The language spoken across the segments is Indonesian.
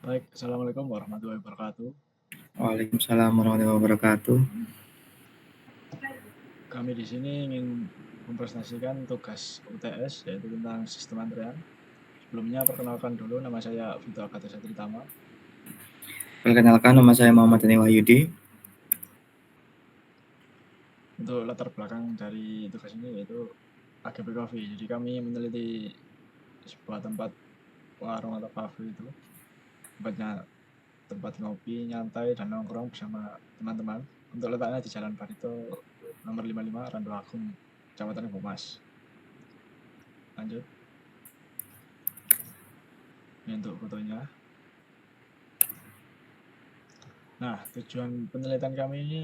Baik, Assalamualaikum warahmatullahi wabarakatuh. Waalaikumsalam warahmatullahi wabarakatuh. Kami di sini ingin mempresentasikan tugas UTS yaitu tentang sistem antrean. Sebelumnya perkenalkan dulu, nama saya Vito Agatha Satritama. Perkenalkan, nama saya Muhammad Dani Wahyudi. Untuk latar belakang dari tugas ini yaitu AGP Coffee. Jadi kami meneliti sebuah tempat warung atau cafe itu, tempat ngopi, nyantai, dan nongkrong bersama teman-teman. Untuk letaknya di Jalan Barito nomor 55 Randu Agung, Kecamatan Bomas. Lanjut. Ini untuk fotonya. Nah, tujuan penelitian kami ini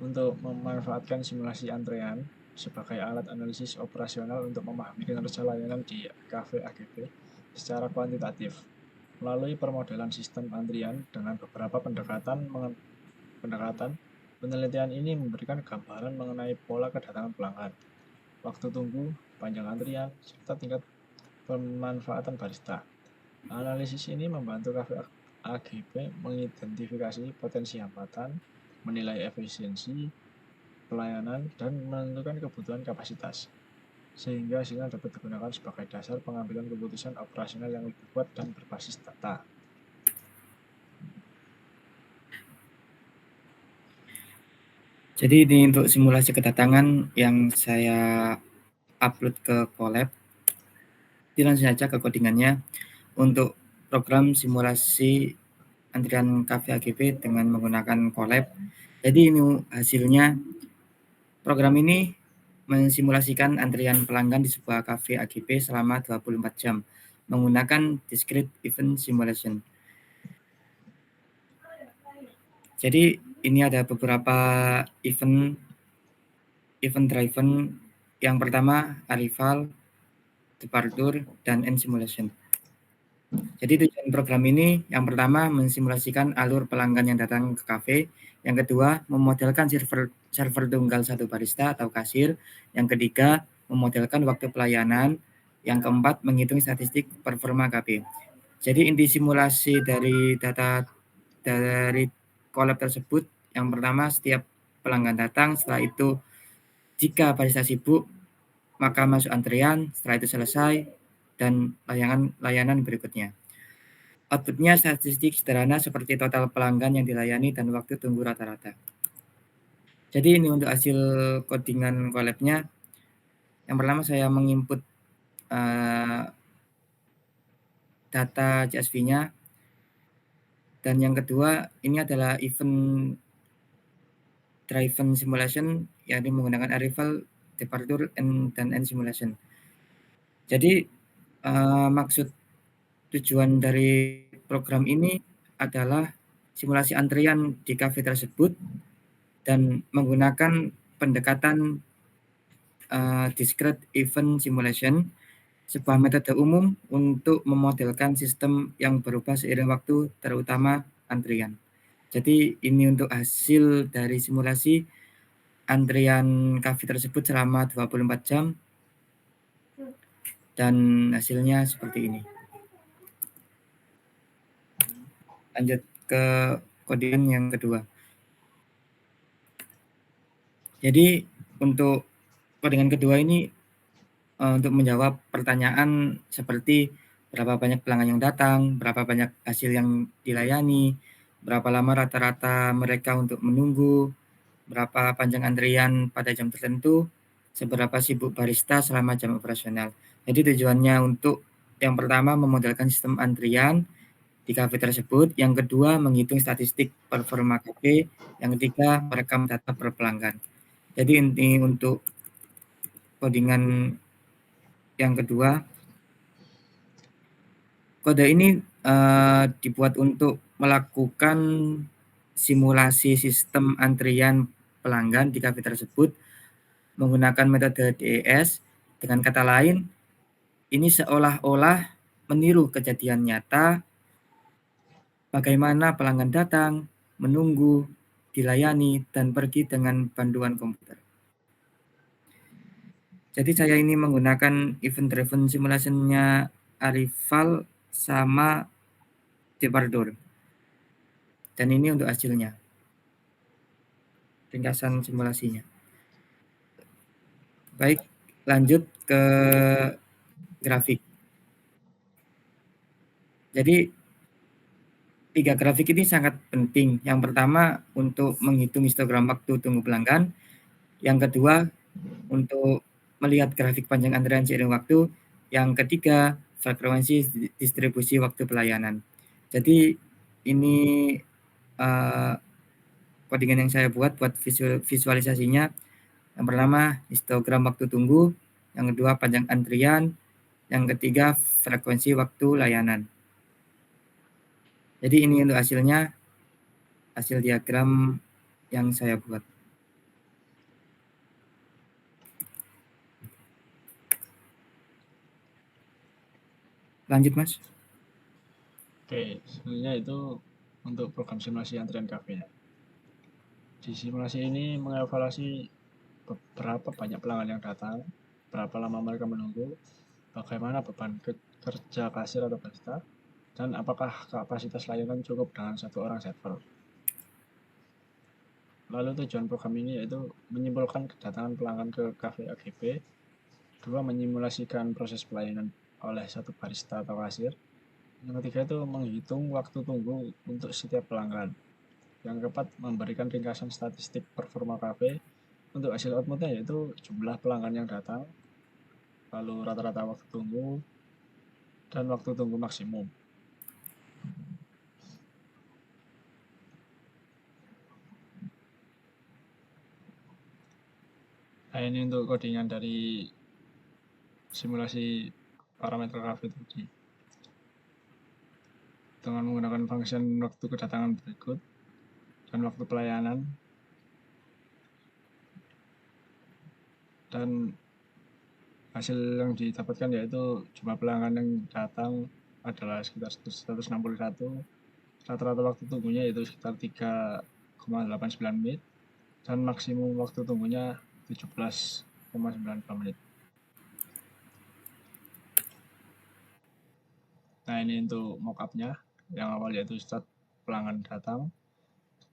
untuk memanfaatkan simulasi antrean sebagai alat analisis operasional untuk memahami kinerja layanan di kafe AGP secara kuantitatif. Melalui permodelan sistem antrian dengan beberapa pendekatan, penelitian ini memberikan gambaran mengenai pola kedatangan pelanggan, waktu tunggu, panjang antrian, serta tingkat pemanfaatan barista. Analisis ini membantu kafe AGP mengidentifikasi potensi hambatan, menilai efisiensi pelayanan, dan menentukan kebutuhan kapasitas, sehingga hasilnya dapat digunakan sebagai dasar pengambilan keputusan operasional yang lebih kuat dan berbasis data. Jadi ini untuk simulasi kedatangan yang saya upload ke Colab. Jadi langsung saja ke codingannya. Untuk program simulasi antrian kafe AGP dengan menggunakan Colab. Jadi ini hasilnya, program ini mensimulasikan antrian pelanggan di sebuah kafe AGP selama 24 jam menggunakan discrete event simulation. Jadi ini ada beberapa event driven. Yang pertama arrival, departure, dan end simulation. Jadi tujuan program ini yang pertama mensimulasikan alur pelanggan yang datang ke kafe, yang kedua memodelkan server tunggal satu barista atau kasir, yang ketiga memodelkan waktu pelayanan, yang keempat menghitung statistik performa kafe. Jadi inti simulasi dari data dari Colab tersebut, yang pertama setiap pelanggan datang, setelah itu jika barista sibuk maka masuk antrian, setelah itu selesai, dan layanan berikutnya. Outputnya statistik sederhana seperti total pelanggan yang dilayani dan waktu tunggu rata-rata. Jadi ini untuk hasil codingan Colab-nya. Yang pertama saya menginput data CSV-nya, dan yang kedua ini adalah event driven simulation, yakni menggunakan arrival, departure, dan end simulation. Jadi maksud tujuan dari program ini adalah simulasi antrian di kafe tersebut dan menggunakan pendekatan discrete event simulation, sebuah metode umum untuk memodelkan sistem yang berubah seiring waktu, terutama antrian. Jadi ini untuk hasil dari simulasi antrian kafe tersebut selama 24 jam, dan hasilnya seperti ini. Lanjut ke codingan yang kedua. Jadi untuk codingan kedua ini untuk menjawab pertanyaan seperti berapa banyak pelanggan yang datang, berapa banyak hasil yang dilayani, berapa lama rata-rata mereka untuk menunggu, berapa panjang antrian pada jam tertentu, seberapa sibuk barista selama jam operasional. Jadi tujuannya untuk yang pertama memodelkan sistem antrian di kafe tersebut, yang kedua menghitung statistik performa kafe, yang ketiga merekam data per pelanggan. Jadi ini untuk codingan yang kedua. Kode ini dibuat untuk melakukan simulasi sistem antrian pelanggan di kafe tersebut menggunakan metode DES. Dengan kata lain, ini seolah-olah meniru kejadian nyata bagaimana pelanggan datang, menunggu, dilayani, dan pergi dengan panduan komputer. Jadi saya ini menggunakan event driven simulation-nya Arrival sama departure. Dan ini untuk hasilnya. Ringkasan simulasinya. Baik, lanjut ke grafik. Jadi 3 grafik ini sangat penting. Yang pertama untuk menghitung histogram waktu tunggu pelanggan. Yang kedua untuk melihat grafik panjang antrian seiring waktu. Yang ketiga frekuensi distribusi waktu pelayanan. Jadi ini codingan yang saya buat visualisasinya. Yang pertama histogram waktu tunggu, yang kedua panjang antrian, yang ketiga frekuensi waktu layanan. Jadi ini untuk hasilnya, hasil diagram yang saya buat. Lanjut Mas. Oke, sebenarnya itu untuk program simulasi antrian kafe. Di simulasi ini mengevaluasi berapa banyak pelanggan yang datang, berapa lama mereka menunggu, bagaimana beban kerja kasir atau barista, dan apakah kapasitas layanan cukup dengan 1 orang server. Lalu tujuan program ini yaitu menyimpulkan kedatangan pelanggan ke kafe AGP, 2 menyimulasikan proses pelayanan oleh 1 barista atau kasir, yang ketiga itu menghitung waktu tunggu untuk setiap pelanggan, yang keempat memberikan ringkasan statistik performa kafe. Untuk hasil outputnya yaitu jumlah pelanggan yang datang, lalu rata-rata waktu tunggu, dan waktu tunggu maksimum. Nah, ini untuk codingan dari simulasi parameter kafe tadi. Dengan menggunakan function waktu kedatangan berikut dan waktu pelayanan, dan hasil yang didapatkan yaitu jumlah pelanggan yang datang adalah sekitar 161, rata-rata waktu tunggunya yaitu sekitar 3,89 menit, dan maksimum waktu tunggunya 17,92 menit. Nah, ini untuk mockupnya. Yang awal yaitu start pelanggan datang,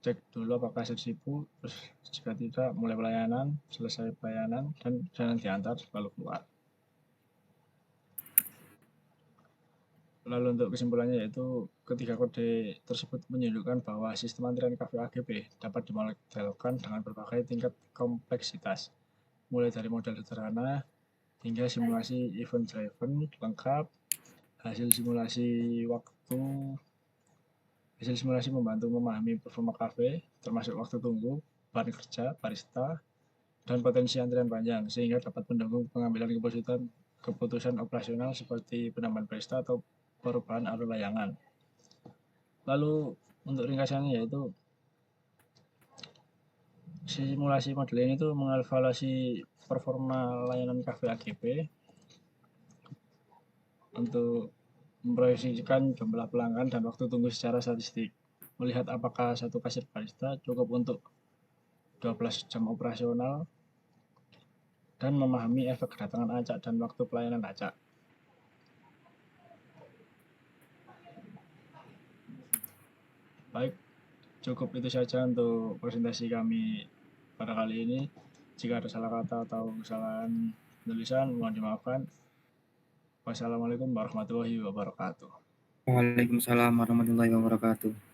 cek dulu apakah sibuk, terus jika tidak mulai pelayanan, selesai pelayanan, dan jangan diantar lalu keluar. Lalu untuk kesimpulannya yaitu ketiga kode tersebut menunjukkan bahwa sistem antrian kafe AGP dapat dimodelkan dengan berbagai tingkat kompleksitas, mulai dari model sederhana hingga simulasi event driven lengkap. Hasil simulasi membantu memahami performa kafe, termasuk waktu tunggu, beban kerja, barista, dan potensi antrian panjang, sehingga dapat mendukung pengambilan keputusan operasional seperti penambahan barista atau perubahan alur layanan. Lalu untuk ringkasannya yaitu simulasi model ini tuh mengevaluasi performa layanan kafe AGP untuk memproyeksikan jumlah pelanggan dan waktu tunggu secara statistik, melihat apakah satu kasir barista cukup untuk 12 jam operasional, dan memahami efek kedatangan acak dan waktu pelayanan acak. Baik, cukup itu saja untuk presentasi kami pada kali ini. Jika ada salah kata atau kesalahan tulisan, mohon dimaafkan. Wassalamualaikum warahmatullahi wabarakatuh. Waalaikumsalam warahmatullahi wabarakatuh.